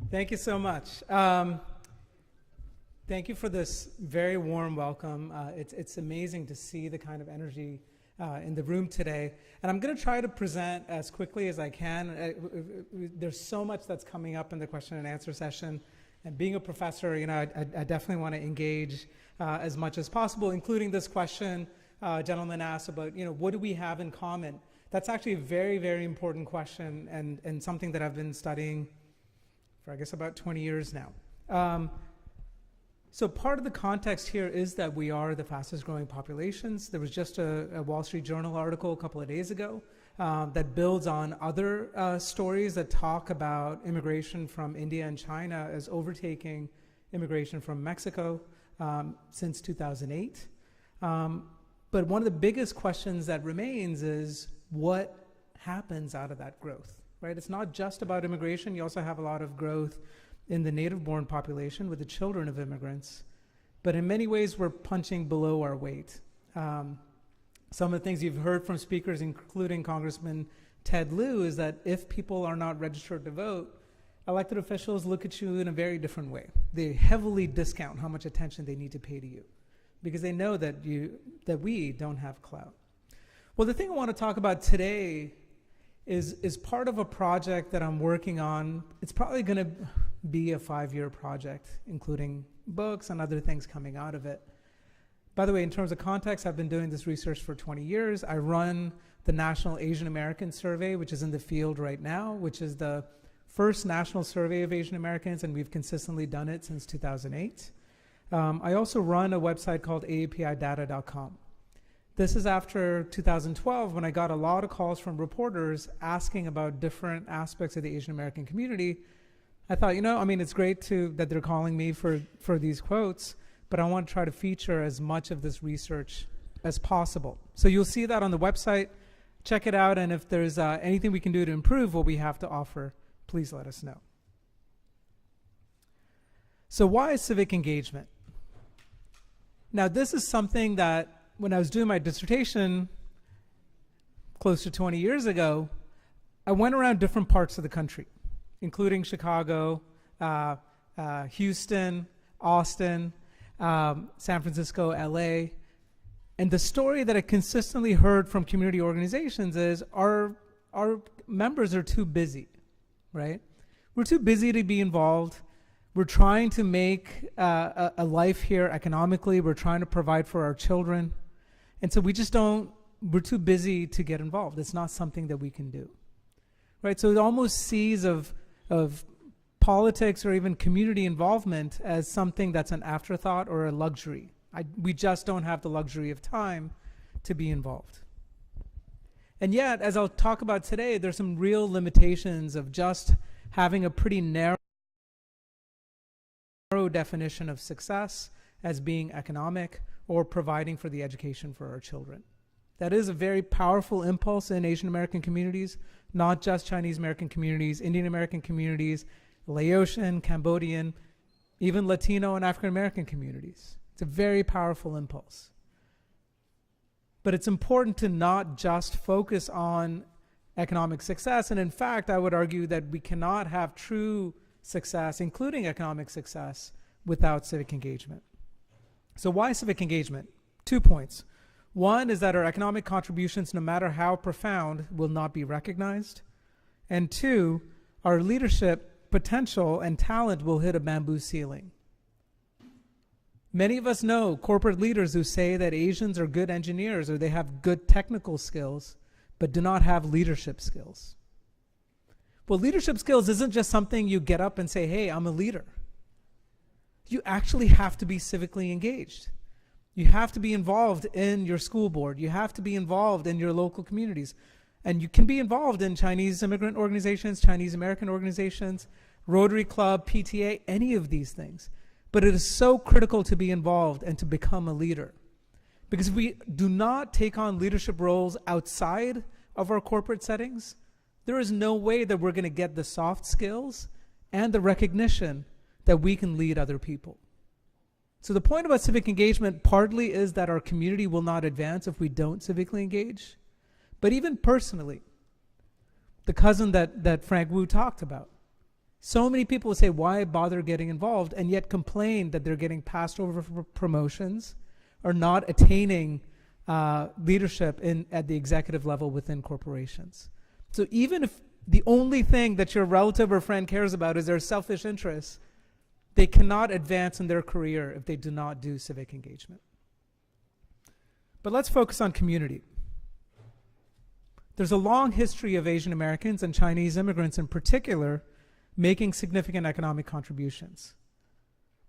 Thank you so much. Thank you for this very warm welcome. It's amazing to see the kind of energy in the room today. And I'm going to try to present as quickly as I can. There's so much that's coming up in the question and answer session. And being a professor, I definitely want to engage as much as possible, including this question a gentleman asked about, what do we have in common? That's actually a very, very important question and something that I've been studying for, I guess, about 20 years now. So part of the context here is that we are the fastest growing populations. There was just a Wall Street Journal article a couple of days ago that builds on other stories that talk about immigration from India and China as overtaking immigration from Mexico since 2008. But one of the biggest questions that remains is what happens out of that growth, right? It's not just about immigration. You also have a lot of growth in the native-born population with the children of immigrants. But in many ways, we're punching below our weight. Some of the things you've heard from speakers, including Congressman Ted Lieu, is that if people are not registered to vote, elected officials look at you in a very different way. They heavily discount how much attention they need to pay to you because they know that we don't have clout. Well, the thing I want to talk about today is part of a project that I'm working on. It's probably going to be a 5-year project, including books and other things coming out of it. By the way, in terms of context, I've been doing this research for 20 years. I run the National Asian American Survey, which is in the field right now, which is the first national survey of Asian Americans, and we've consistently done it since 2008. I also run a website called aapidata.com. This is after 2012 when I got a lot of calls from reporters asking about different aspects of the Asian American community. I thought, it's great that they're calling me for these quotes, but I want to try to feature as much of this research as possible. So you'll see that on the website. Check it out, and if there's anything we can do to improve what we have to offer, please let us know. So why is civic engagement? Now, this is something that when I was doing my dissertation close to 20 years ago, I went around different parts of the country, including Chicago, Houston, Austin, San Francisco, LA. And the story that I consistently heard from community organizations is our members are too busy, right? We're too busy to be involved. We're trying to make a life here economically. We're trying to provide for our children. And so we're too busy to get involved. It's not something that we can do, right? So it almost sees of politics or even community involvement as something that's an afterthought or a luxury. We just don't have the luxury of time to be involved. And yet, as I'll talk about today, there's some real limitations of just having a pretty narrow definition of success as being economic or providing for the education for our children. That is a very powerful impulse in Asian American communities, not just Chinese American communities, Indian American communities, Laotian, Cambodian, even Latino and African American communities. It's a very powerful impulse. But it's important to not just focus on economic success. And in fact, I would argue that we cannot have true success, including economic success, without civic engagement. So why civic engagement? 2 points. One is that our economic contributions, no matter how profound, will not be recognized. And 2, our leadership potential and talent will hit a bamboo ceiling. Many of us know corporate leaders who say that Asians are good engineers or they have good technical skills, but do not have leadership skills. Well, leadership skills isn't just something you get up and say, hey, I'm a leader. You actually have to be civically engaged. You have to be involved in your school board. You have to be involved in your local communities. And you can be involved in Chinese immigrant organizations, Chinese American organizations, Rotary Club, PTA, any of these things. But it is so critical to be involved and to become a leader. Because if we do not take on leadership roles outside of our corporate settings, there is no way that we're going to get the soft skills and the recognition that we can lead other people. So the point about civic engagement partly is that our community will not advance if we don't civically engage. But even personally, the cousin that Frank Wu talked about, So many people say, why bother getting involved, and yet complain that they're getting passed over for promotions or not attaining leadership at the executive level within corporations. So even if the only thing that your relative or friend cares about is their selfish interests, they cannot advance in their career if they do not do civic engagement. But let's focus on community. There's a long history of Asian Americans and Chinese immigrants in particular making significant economic contributions.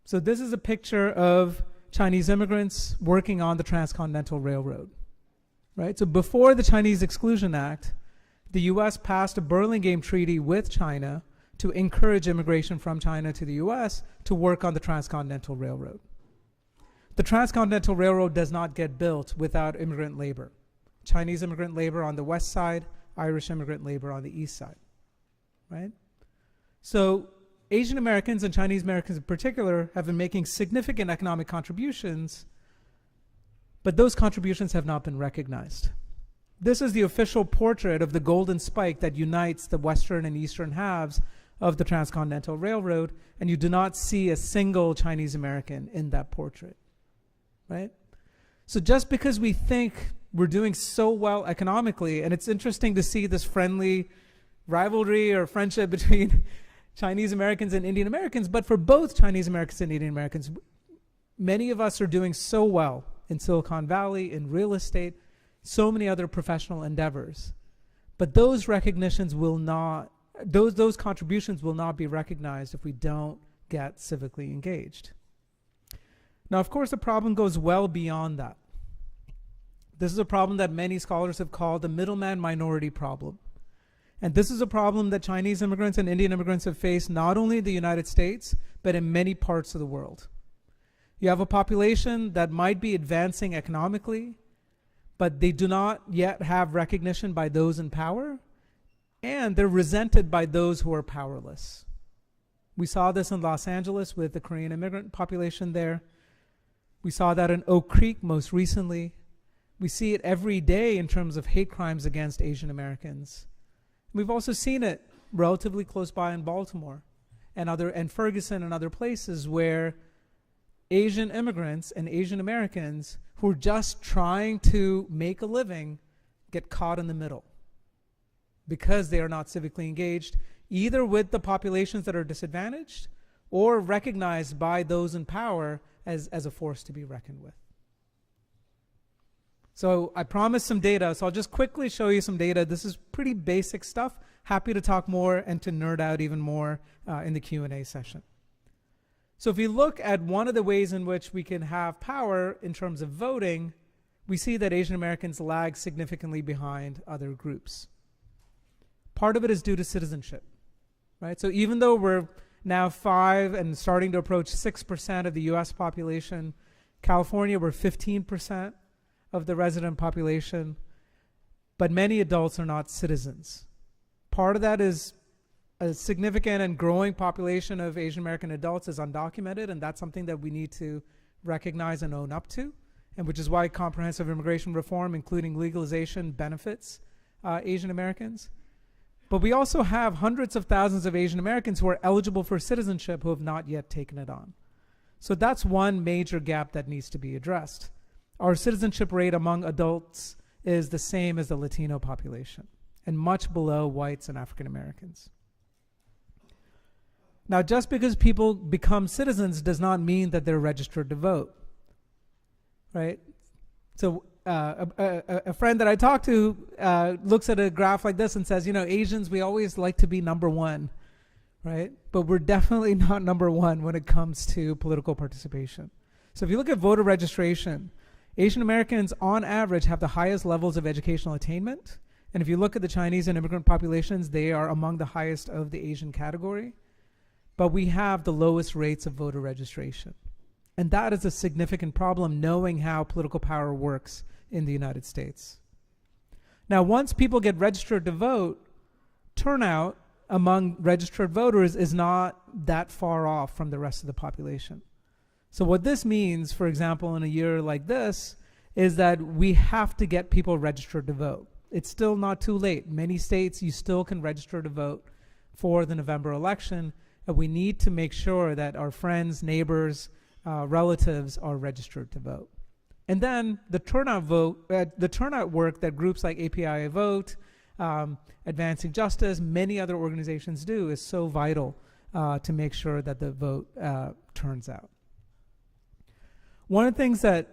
So this is a picture of Chinese immigrants working on the Transcontinental Railroad, right? So before the Chinese Exclusion Act, the US passed a Burlingame Treaty with China to encourage immigration from China to the US to work on the Transcontinental Railroad. The Transcontinental Railroad does not get built without immigrant labor. Chinese immigrant labor on the west side, Irish immigrant labor on the east side, right? So Asian Americans and Chinese Americans in particular have been making significant economic contributions, but those contributions have not been recognized. This is the official portrait of the golden spike that unites the western and eastern halves of the Transcontinental Railroad, and you do not see a single Chinese American in that portrait, right? So just because we think we're doing so well economically, and it's interesting to see this friendly rivalry or friendship between Chinese Americans and Indian Americans, but for both Chinese Americans and Indian Americans, many of us are doing so well in Silicon Valley, in real estate, so many other professional endeavors. But those recognitions will not, those contributions will not be recognized if we don't get civically engaged. Now, of course, the problem goes well beyond that. This is a problem that many scholars have called the middleman minority problem. And this is a problem that Chinese immigrants and Indian immigrants have faced not only in the United States, but in many parts of the world. You have a population that might be advancing economically, but they do not yet have recognition by those in power, and they're resented by those who are powerless. We saw this in Los Angeles with the Korean immigrant population there. We saw that in Oak Creek most recently. We see it every day in terms of hate crimes against Asian Americans. We've also seen it relatively close by in Baltimore and Ferguson and other places where Asian immigrants and Asian Americans who are just trying to make a living get caught in the middle because they are not civically engaged, either with the populations that are disadvantaged or recognized by those in power as a force to be reckoned with. So I promised some data, so I'll just quickly show you some data. This is pretty basic stuff. Happy to talk more and to nerd out even more in the Q&A session. So if you look at one of the ways in which we can have power in terms of voting, we see that Asian Americans lag significantly behind other groups. Part of it is due to citizenship, right? So even though we're now 5 and starting to approach 6% of the US population, California, we're 15% of the resident population, but many adults are not citizens. Part of that is a significant and growing population of Asian American adults is undocumented, and that's something that we need to recognize and own up to, and which is why comprehensive immigration reform, including legalization, benefits Asian Americans. But we also have hundreds of thousands of Asian Americans who are eligible for citizenship who have not yet taken it on. So that's one major gap that needs to be addressed. Our citizenship rate among adults is the same as the Latino population and much below whites and African Americans. Now, just because people become citizens does not mean that they're registered to vote, right? So a friend that I talked to looks at a graph like this and says, you know, Asians, we always like to be number one, right? But we're definitely not number one when it comes to political participation. So if you look at voter registration, Asian Americans on average have the highest levels of educational attainment. And if you look at the Chinese and immigrant populations, they are among the highest of the Asian category. But we have the lowest rates of voter registration. And that is a significant problem, knowing how political power works in the United States. Now, once people get registered to vote, turnout among registered voters is not that far off from the rest of the population. So what this means, for example, in a year like this, is that we have to get people registered to vote. It's still not too late. Many states, you still can register to vote for the November election. We need to make sure that our friends, neighbors, relatives are registered to vote. And then the turnout work that groups like API Vote, Advancing Justice, many other organizations do is so vital to make sure that the vote turns out. One of the things that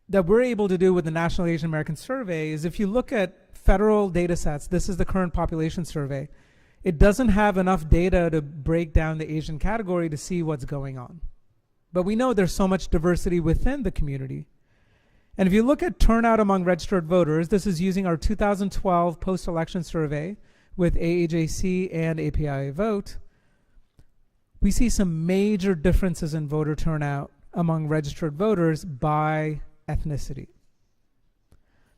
we're able to do with the National Asian American Survey is if you look at federal data sets, this is the current population survey, it doesn't have enough data to break down the Asian category to see what's going on. But we know there's so much diversity within the community. And if you look at turnout among registered voters, this is using our 2012 post-election survey with AAJC and API Vote, we see some major differences in voter turnout among registered voters by ethnicity.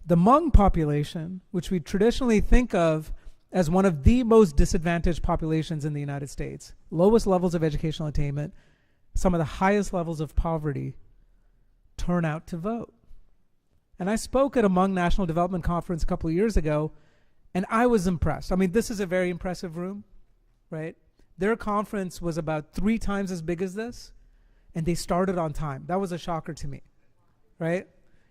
The Hmong population, which we traditionally think of as one of the most disadvantaged populations in the United States, lowest levels of educational attainment, some of the highest levels of poverty, turn out to vote. And I spoke at a Hmong National Development Conference a couple of years ago, and I was impressed. I mean, this is a very impressive room, right? Their conference was about 3 times as big as this, and they started on time. That was a shocker to me, right?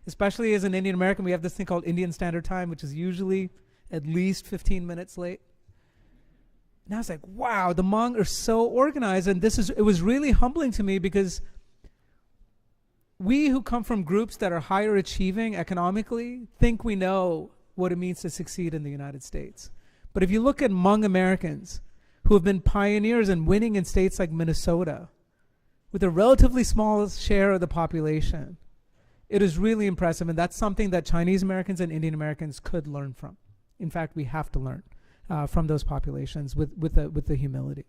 Especially as an Indian American, we have this thing called Indian Standard Time, which is usually at least 15 minutes late. And I was like, wow, the Hmong are so organized. And it was really humbling to me because we who come from groups that are higher achieving economically think we know what it means to succeed in the United States. But if you look at Hmong Americans who have been pioneers and winning in states like Minnesota, with a relatively small share of the population, it is really impressive. And that's something that Chinese Americans and Indian Americans could learn from. In fact, we have to learn from those populations with the humility.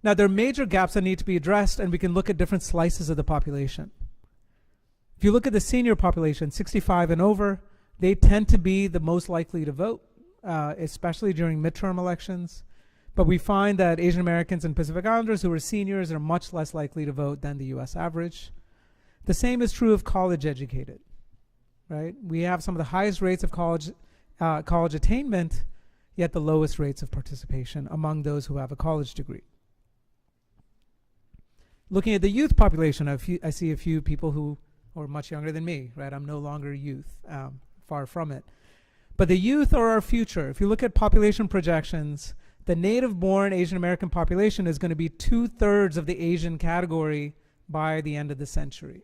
Now, there are major gaps that need to be addressed, and we can look at different slices of the population. If you look at the senior population, 65 and over, they tend to be the most likely to vote, especially during midterm elections. But we find that Asian Americans and Pacific Islanders who are seniors are much less likely to vote than the US average. The same is true of college educated, right? We have some of the highest rates of college attainment, yet the lowest rates of participation among those who have a college degree. Looking at the youth population, I see a few people who are much younger than me, right? I'm no longer youth, far from it. But the youth are our future. If you look at population projections, the native-born Asian American population is going to be 2/3 of the Asian category by the end of the century,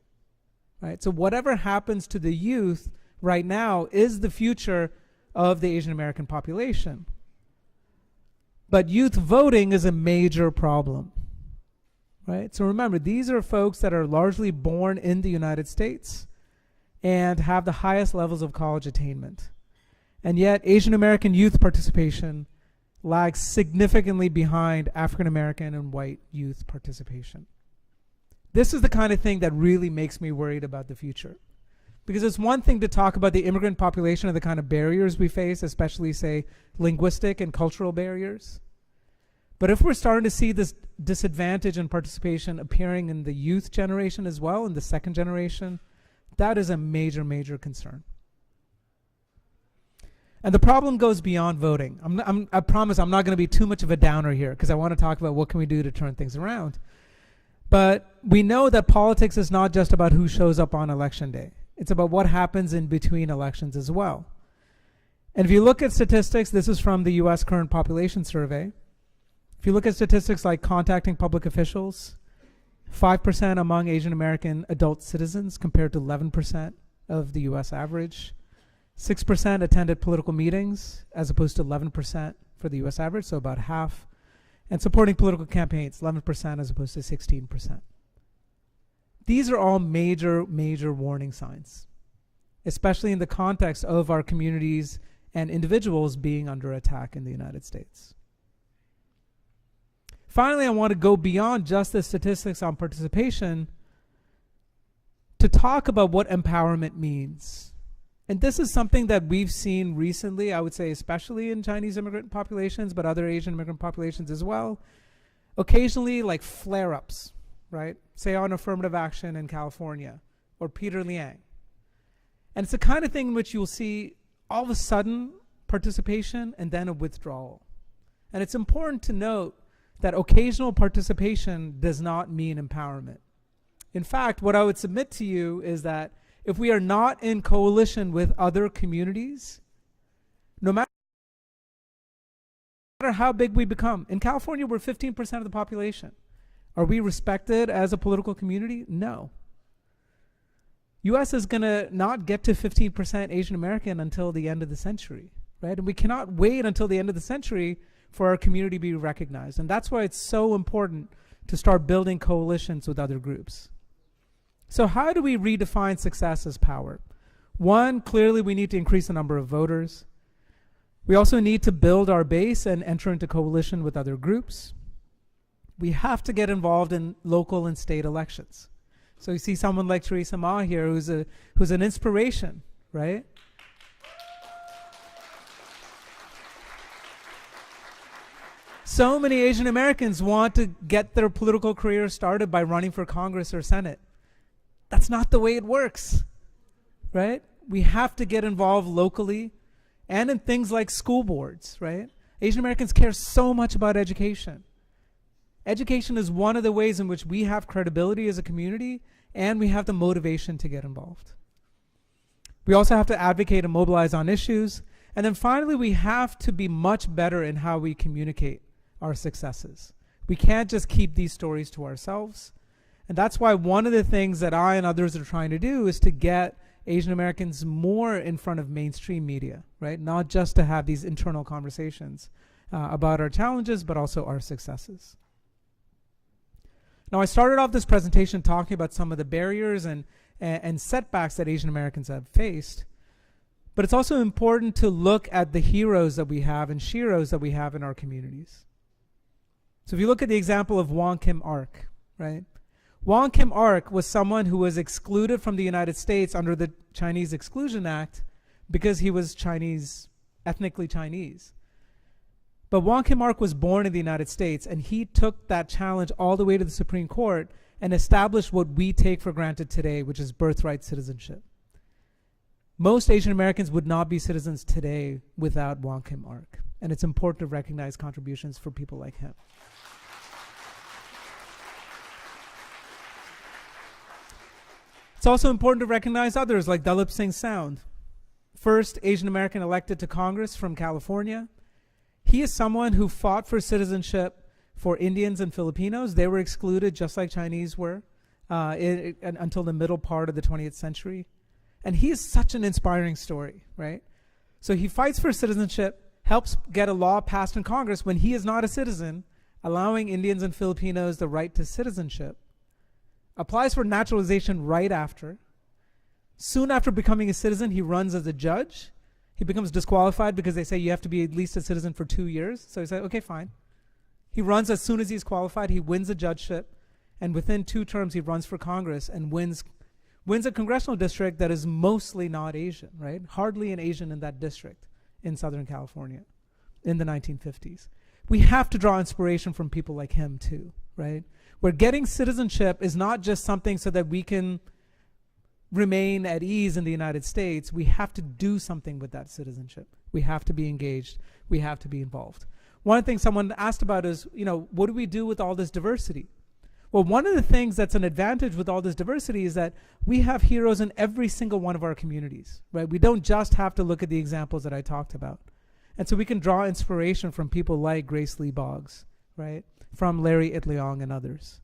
right? So whatever happens to the youth right now is the future of the Asian American population. But youth voting is a major problem, right? So remember, these are folks that are largely born in the United States and have the highest levels of college attainment. And yet Asian American youth participation lags significantly behind African American and white youth participation. This is the kind of thing that really makes me worried about the future. Because it's one thing to talk about the immigrant population and the kind of barriers we face, especially, say, linguistic and cultural barriers. But if we're starting to see this disadvantage in participation appearing in the youth generation as well, in the second generation, that is a major, major concern. And the problem goes beyond voting. I promise I'm not going to be too much of a downer here because I want to talk about what can we do to turn things around. But we know that politics is not just about who shows up on election day. It's about what happens in between elections as well. And if you look at statistics, this is from the US Current Population Survey. If you look at statistics like contacting public officials, 5% among Asian American adult citizens compared to 11% of the US average. 6% attended political meetings as opposed to 11% for the US average, so about half. And supporting political campaigns, 11% as opposed to 16%. These are all major, major warning signs, especially in the context of our communities and individuals being under attack in the United States. Finally, I want to go beyond just the statistics on participation to talk about what empowerment means. And this is something that we've seen recently, I would say, especially in Chinese immigrant populations, but other Asian immigrant populations as well. Occasionally, like flare-ups, right? Say on affirmative action in California, or Peter Liang. And it's the kind of thing in which you'll see all of a sudden participation and then a withdrawal. And it's important to note that occasional participation does not mean empowerment. In fact, what I would submit to you is that if we are not in coalition with other communities, no matter how big we become, in California, we're 15% of the population. Are we respected as a political community? No. US is going to not get to 15% Asian American until the end of the century, right? And we cannot wait until the end of the century for our community to be recognized. And that's why it's so important to start building coalitions with other groups. So how do we redefine success as power? One, clearly we need to increase the number of voters. We also need to build our base and enter into coalition with other groups. We have to get involved in local and state elections. So you see someone like Teresa Ma here who's an inspiration, right? So many Asian Americans want to get their political career started by running for Congress or Senate. That's not the way it works, right? We have to get involved locally and in things like school boards, right? Asian Americans care so much about education. Education is one of the ways in which we have credibility as a community, and we have the motivation to get involved. We also have to advocate and mobilize on issues. And then finally, we have to be much better in how we communicate our successes. We can't just keep these stories to ourselves. And that's why one of the things that I and others are trying to do is to get Asian Americans more in front of mainstream media, right? Not just to have these internal conversations about our challenges, but also our successes. Now, I started off this presentation talking about some of the barriers and setbacks that Asian Americans have faced. But it's also important to look at the heroes that we have and sheroes that we have in our communities. So if you look at the example of Wong Kim Ark, right? Wong Kim Ark was someone who was excluded from the United States under the Chinese Exclusion Act because he was Chinese, ethnically Chinese. But Wong Kim Ark was born in the United States, and he took that challenge all the way to the Supreme Court and established what we take for granted today, which is birthright citizenship. Most Asian Americans would not be citizens today without Wong Kim Ark, and it's important to recognize contributions for people like him. It's also important to recognize others like Dalip Singh Sound, first Asian American elected to Congress from California. He is someone who fought for citizenship for Indians and Filipinos. They were excluded just like Chinese were until the middle part of the 20th century. And he is such an inspiring story, right? So he fights for citizenship, helps get a law passed in Congress when he is not a citizen, allowing Indians and Filipinos the right to citizenship, applies for naturalization right after. Soon after becoming a citizen, he runs as a judge. He becomes disqualified because they say you have to be at least a citizen for 2 years. So he said, okay, fine. He runs as soon as he's qualified. He wins a judgeship. And within 2 terms, he runs for Congress and wins a congressional district that is mostly not Asian, right? Hardly an Asian in that district in Southern California in the 1950s. We have to draw inspiration from people like him too, right? Where getting citizenship is not just something so that we can remain at ease in the United States. We have to do something with that citizenship. We have to be engaged. We have to be involved. One thing someone asked about is, what do we do with all this diversity? Well, one of the things that's an advantage with all this diversity is that we have heroes in every single one of our communities, right? We don't just have to look at the examples that I talked about. And so we can draw inspiration from people like Grace Lee Boggs, right? From Larry Itliong and others.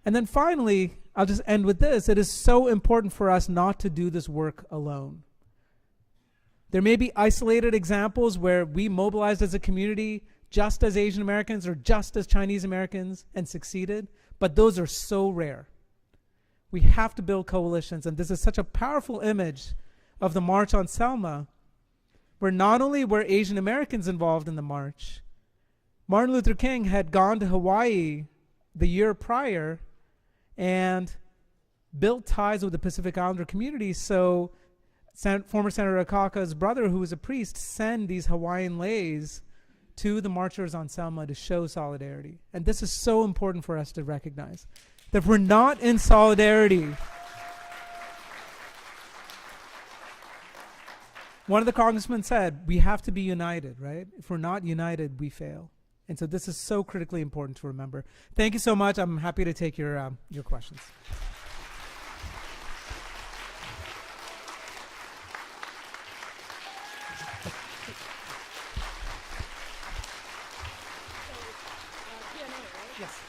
And then finally, I'll just end with this. It is so important for us not to do this work alone. There may be isolated examples where we mobilized as a community just as Asian Americans or just as Chinese Americans and succeeded, but those are so rare. We have to build coalitions, and this is such a powerful image of the March on Selma, where not only were Asian Americans involved in the march, Martin Luther King had gone to Hawaii the year prior and built ties with the Pacific Islander community. So former Senator Akaka's brother, who was a priest, sent these Hawaiian leis to the marchers on Selma to show solidarity. And this is so important for us to recognize, that if we're not in solidarity, one of the congressmen said, we have to be united, right? If we're not united, we fail. And so this is so critically important to remember. Thank you so much. I'm happy to take your questions. Yes.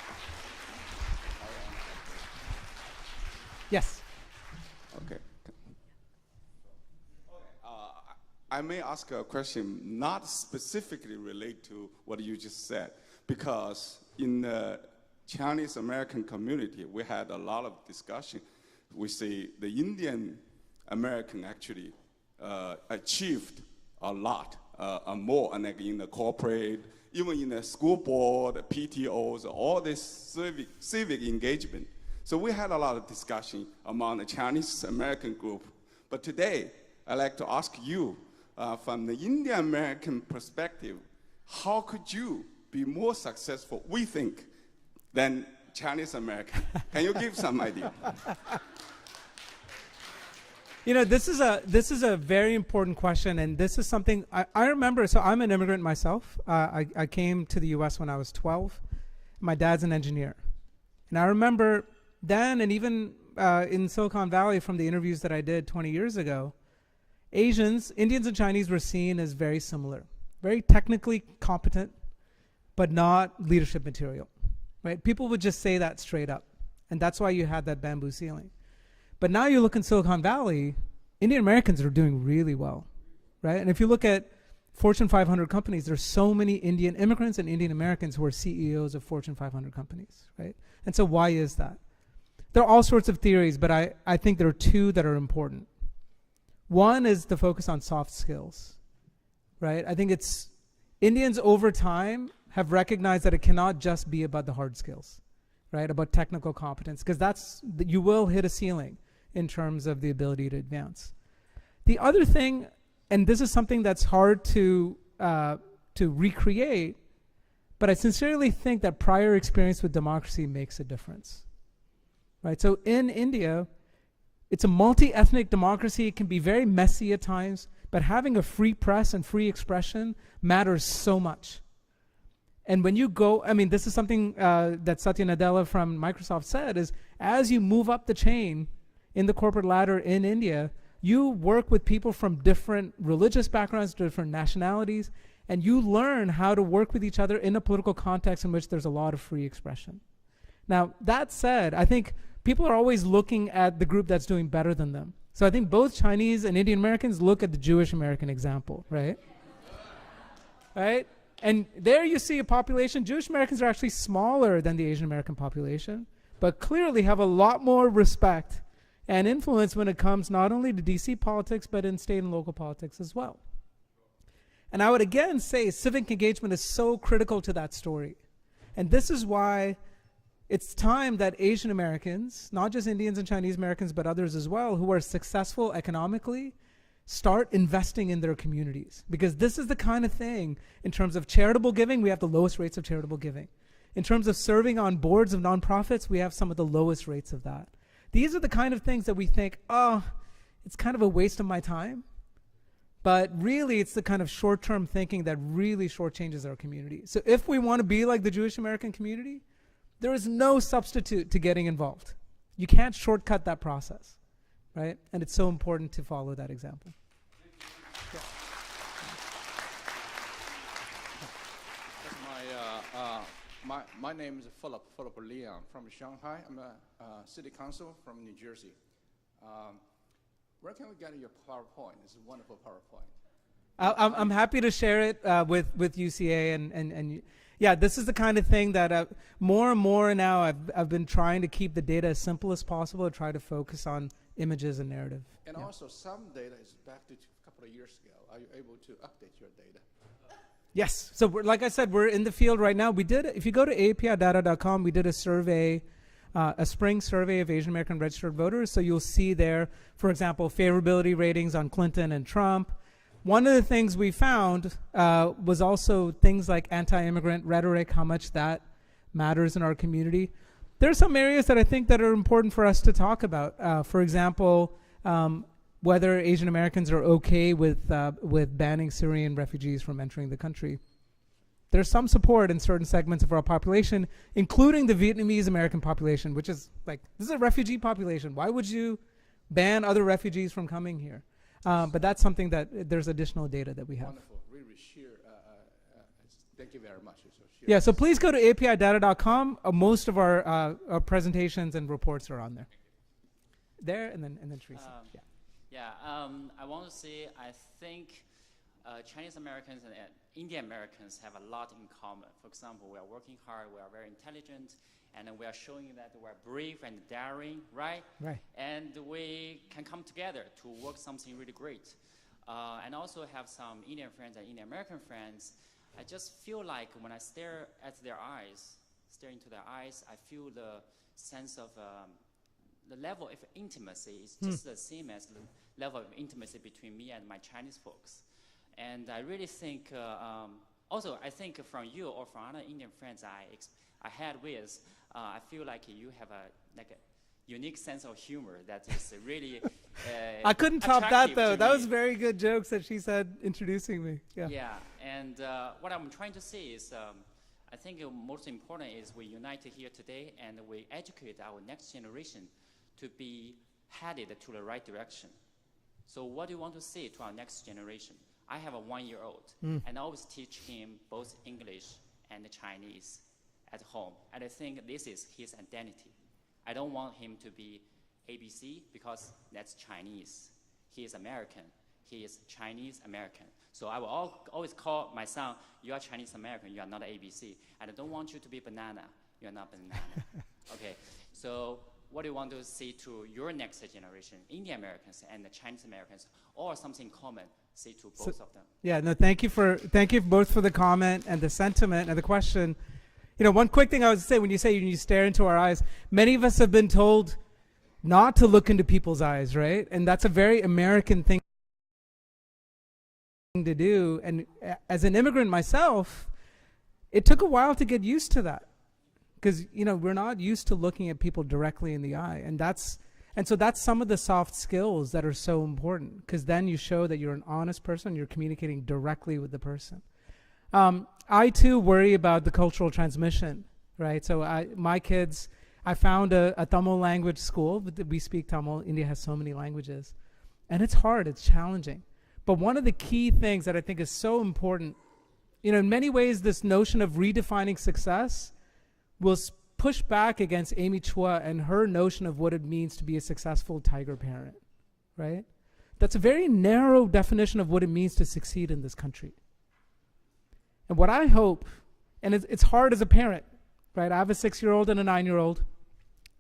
Yes. Okay. I may ask a question not specifically related to what you just said, because in the Chinese American community, we had a lot of discussion. We say the Indian American actually achieved a lot more, and like in the corporate, even in the school board, PTOs, all this civic engagement. So we had a lot of discussion among the Chinese American group. But today, I'd like to ask you, from the Indian American perspective, how could you be more successful, we think, than Chinese American? Can you give some idea? You know, this is a very important question, and this is something I remember. So I'm an immigrant myself. I came to the U.S. when I was 12. My dad's an engineer. And I remember then, and even in Silicon Valley from the interviews that I did 20 years ago, Asians, Indians and Chinese were seen as very similar, very technically competent, but not leadership material, right? People would just say that straight up. And that's why you had that bamboo ceiling. But now you look in Silicon Valley, Indian Americans are doing really well, right? And if you look at Fortune 500 companies, there's so many Indian immigrants and Indian Americans who are CEOs of Fortune 500 companies, right? And so why is that? There are all sorts of theories, but I think there are two that are important. One is the focus on soft skills, right? I think it's Indians over time have recognized that it cannot just be about the hard skills, right? About technical competence, because you will hit a ceiling in terms of the ability to advance. The other thing, and this is something that's hard to recreate, but I sincerely think that prior experience with democracy makes a difference, right? So in India, it's a multi-ethnic democracy. It can be very messy at times, but having a free press and free expression matters so much. And when you go, I mean, this is something that Satya Nadella from Microsoft said, is as you move up the chain in the corporate ladder in India, you work with people from different religious backgrounds, different nationalities, and you learn how to work with each other in a political context in which there's a lot of free expression. Now, that said, I think people are always looking at the group that's doing better than them. So I think both Chinese and Indian Americans look at the Jewish American example, right? Right? And there you see a population, Jewish Americans are actually smaller than the Asian American population, but clearly have a lot more respect and influence when it comes not only to DC politics, but in state and local politics as well. And I would again say civic engagement is so critical to that story. And this is why it's time that Asian Americans, not just Indians and Chinese Americans, but others as well, who are successful economically, start investing in their communities. Because this is the kind of thing, in terms of charitable giving, we have the lowest rates of charitable giving. In terms of serving on boards of nonprofits, we have some of the lowest rates of that. These are the kind of things that we think, oh, it's kind of a waste of my time. But really, it's the kind of short-term thinking that really shortchanges our community. So if we want to be like the Jewish American community, there is no substitute to getting involved. You can't shortcut that process, right? And it's so important to follow that example. Yeah. My name is Philip Leon from Shanghai. I'm a city council from New Jersey. Where can we get your PowerPoint? It's a wonderful PowerPoint. I'm happy to share it with UCA and yeah, this is the kind of thing that more and more now I've been trying to keep the data as simple as possible, to try to focus on images and narrative. And also some data is back to a couple of years ago. Are you able to update your data? Yes. So like I said, we're in the field right now. We did, if you go to apidata.com, we did a survey, a spring survey of Asian American registered voters. So you'll see there, for example, favorability ratings on Clinton and Trump. One of the things we found was also things like anti-immigrant rhetoric, how much that matters in our community. There are some areas that I think that are important for us to talk about. For example, whether Asian Americans are okay with banning Syrian refugees from entering the country. there's some support in certain segments of our population, including the Vietnamese American population, which is like, this is a refugee population. Why would you ban other refugees from coming here? But that's something that there's additional data that we have. Wonderful. Really share. Thank you very much. So Yeah, so please go to apidata.com. Most of our presentations and reports are on there. There, and then Teresa. I want to say, I think Chinese Americans and Indian Americans have a lot in common. For example, we are working hard, we are very intelligent, and we are showing that we are brave and daring, right? Right. And we can come together to work something really great. And also have some Indian friends and Indian American friends. I just feel like when I stare into their eyes, I feel the sense of the level of intimacy is just the same as the level of intimacy between me and my Chinese folks. And I really think, also I think from you or from other Indian friends I had with, I feel like you have a unique sense of humor that is really I couldn't top that though. That me. was very good jokes that she said introducing me. Yeah. Yeah, and what I'm trying to say is, I think most important is we unite here today and we educate our next generation to be headed to the right direction. So what do you want to say to our next generation? I have a 1-year-old, and I always teach him both English and Chinese at home. And I think this is his identity. I don't want him to be ABC because that's Chinese. He is American. He is Chinese American. So I will always call my son, you are Chinese American, you are not ABC. And I don't want you to be banana, you are not banana. Okay, so what do you want to say to your next generation, Indian Americans and the Chinese Americans, or something common, say to both of them? Yeah, no, thank you both for the comment and the sentiment and the question. You know, one quick thing I would say when you stare into our eyes, many of us have been told not to look into people's eyes, right? And that's a very American thing to do. And as an immigrant myself, it took a while to get used to that. Because, you know, we're not used to looking at people directly in the eye. And so that's some of the soft skills that are so important. Because then you show that you're an honest person, you're communicating directly with the person. I too worry about the cultural transmission, right? So my kids, I found a Tamil language school. We speak Tamil. India has so many languages. And it's hard, it's challenging. But one of the key things that I think is so important, you know, in many ways, this notion of redefining success will push back against Amy Chua and her notion of what it means to be a successful tiger parent, right? That's a very narrow definition of what it means to succeed in this country. And what I hope, and it's hard as a parent, right? I have a 6-year-old and a 9-year-old.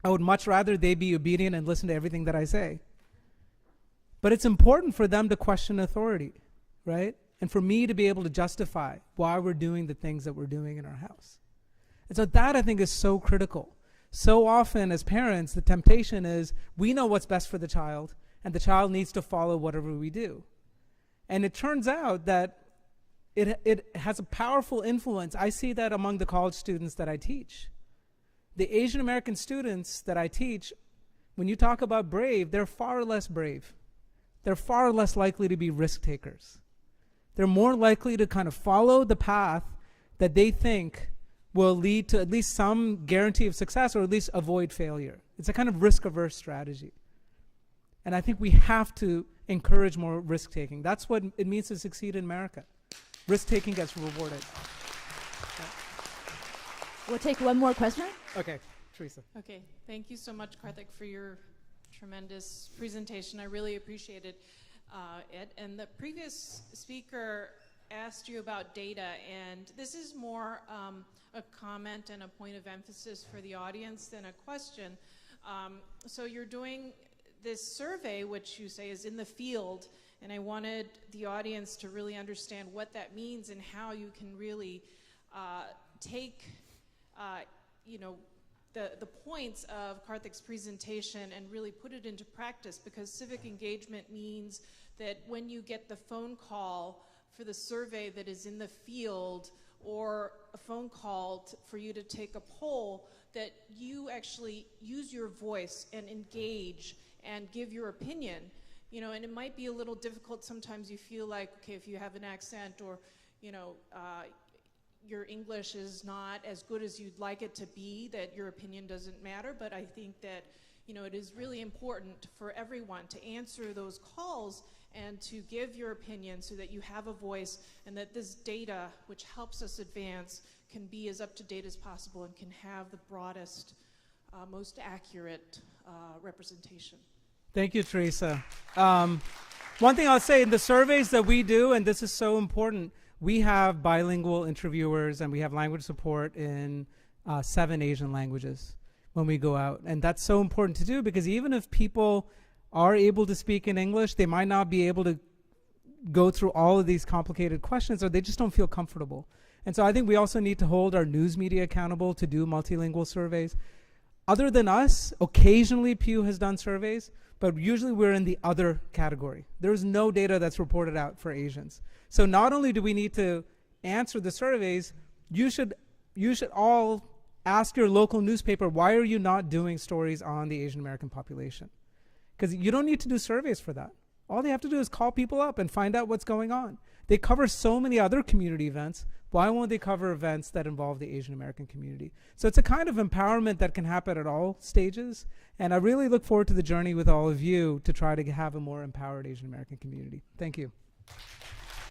I would much rather they be obedient and listen to everything that I say. But it's important for them to question authority, right? And for me to be able to justify why we're doing the things that we're doing in our house. And so that, I think, is so critical. So often as parents, the temptation is we know what's best for the child, and the child needs to follow whatever we do. And it turns out that it has a powerful influence. I see that among the college students that I teach. The Asian American students that I teach, when you talk about brave, they're far less brave. They're far less likely to be risk takers. They're more likely to kind of follow the path that they think will lead to at least some guarantee of success, or at least avoid failure. It's a kind of risk-averse strategy. And I think we have to encourage more risk-taking. That's what it means to succeed in America. Risk-taking gets rewarded. We'll take one more question. Okay, Teresa. Okay, thank you so much, Karthik, for your tremendous presentation. I really appreciated it. And the previous speaker asked you about data, and this is more a comment and a point of emphasis for the audience than a question. So you're doing this survey, which you say is in the field, and I wanted the audience to really understand what that means and how you can really take you know, the points of Karthik's presentation and really put it into practice, because civic engagement means that when you get the phone call for the survey that is in the field, or a phone call for you to take a poll, that you actually use your voice and engage and give your opinion. You know, and it might be a little difficult sometimes. You feel like, okay, if you have an accent, or, you know, your English is not as good as you'd like it to be, that your opinion doesn't matter, but I think that it is really important for everyone to answer those calls and to give your opinion so that you have a voice, and that this data, which helps us advance, can be as up to date as possible and can have the broadest, most accurate representation. Thank you, Teresa. One thing I'll say, in the surveys that we do, and this is so important, we have bilingual interviewers and we have language support in 7 Asian languages when we go out. And that's so important to do, because even if people are able to speak in English, they might not be able to go through all of these complicated questions, or they just don't feel comfortable. And so I think we also need to hold our news media accountable to do multilingual surveys. Other than us, occasionally Pew has done surveys, but usually we're in the other category. There's no data that's reported out for Asians. So not only do we need to answer the surveys, you should all ask your local newspaper, why are you not doing stories on the Asian American population? Because you don't need to do surveys for that. All they have to do is call people up and find out what's going on. They cover so many other community events. Why won't they cover events that involve the Asian American community? So it's a kind of empowerment that can happen at all stages. And I really look forward to the journey with all of you to try to have a more empowered Asian American community. Thank you.